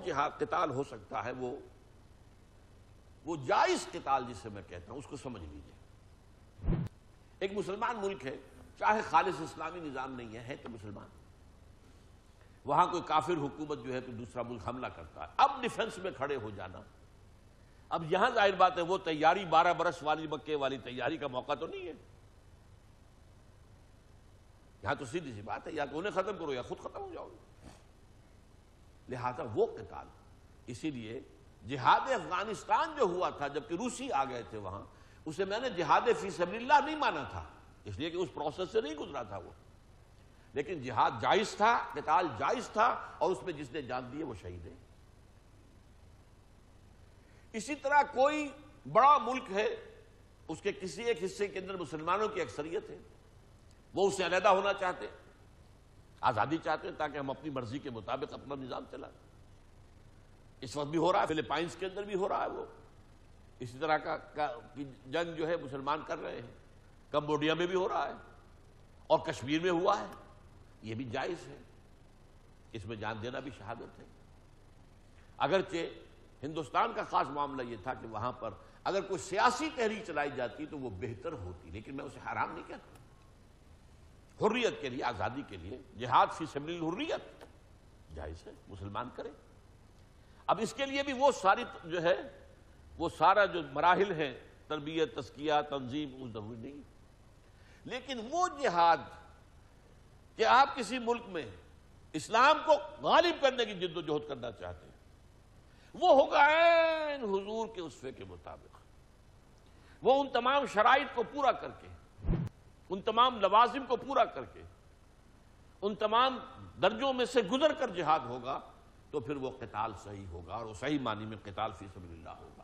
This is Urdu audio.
جہاد قتال ہو سکتا ہے وہ جائز قتال جسے میں کہتا ہوں، اس کو سمجھ لیجئے۔ ایک مسلمان ملک ہے، چاہے خالص اسلامی نظام نہیں ہے تو مسلمان، وہاں کوئی کافر حکومت جو ہے تو دوسرا ملک حملہ کرتا ہے، اب ڈیفنس میں کھڑے ہو جانا، اب یہاں ظاہر بات ہے وہ تیاری 12 برس والی مکے والی تیاری کا موقع تو نہیں ہے، یہاں تو سیدھی سی بات ہے، یا تو انہیں ختم کرو یا خود ختم ہو جاؤ گے، لہذا وہ قتال۔ اسی لیے جہاد افغانستان جو ہوا تھا جبکہ روسی آ گئے تھے وہاں، اسے میں نے جہاد فی سبیل اللہ نہیں مانا تھا، اس لیے کہ اس پروسیس سے نہیں گزرا تھا وہ، لیکن جہاد جائز تھا، قتال جائز تھا، اور اس میں جس نے جان دی وہ شہید ہے۔ اسی طرح کوئی بڑا ملک ہے، اس کے کسی ایک حصے کے اندر مسلمانوں کی اکثریت ہے، وہ اس سے علیحدہ ہونا چاہتے ہیں، آزادی چاہتے ہیں تاکہ ہم اپنی مرضی کے مطابق اپنا نظام چلائیں۔ اس وقت بھی ہو رہا ہے، فلپائنز کے اندر بھی ہو رہا ہے وہ، اسی طرح کا جنگ جو ہے مسلمان کر رہے ہیں، کمبوڈیا میں بھی ہو رہا ہے، اور کشمیر میں ہوا ہے، یہ بھی جائز ہے، اس میں جان دینا بھی شہادت ہے۔ اگرچہ ہندوستان کا خاص معاملہ یہ تھا کہ وہاں پر اگر کوئی سیاسی تحریک چلائی جاتی تو وہ بہتر ہوتی، لیکن میں اسے حرام نہیں کہتا، حریت کے لیے، آزادی کے لیے، جہاد فی سبیل الحریت جائز ہے، مسلمان کرے۔ اب اس کے لیے بھی وہ ساری جو ہے وہ سارا جو مراحل ہیں، تربیت، تزکیہ، تنظیم، وہ ضروری نہیں، لیکن وہ جہاد کہ آپ کسی ملک میں اسلام کو غالب کرنے کی جد و جہد کرنا چاہتے ہیں، وہ ہوگا عین حضور کے اسوے کے مطابق، وہ ان تمام شرائط کو پورا کر کے، ان تمام لوازم کو پورا کر کے، ان تمام درجوں میں سے گزر کر جہاد ہوگا، تو پھر وہ قتال صحیح ہوگا، اور وہ صحیح معنی میں قتال فی سبیل اللہ ہوگا۔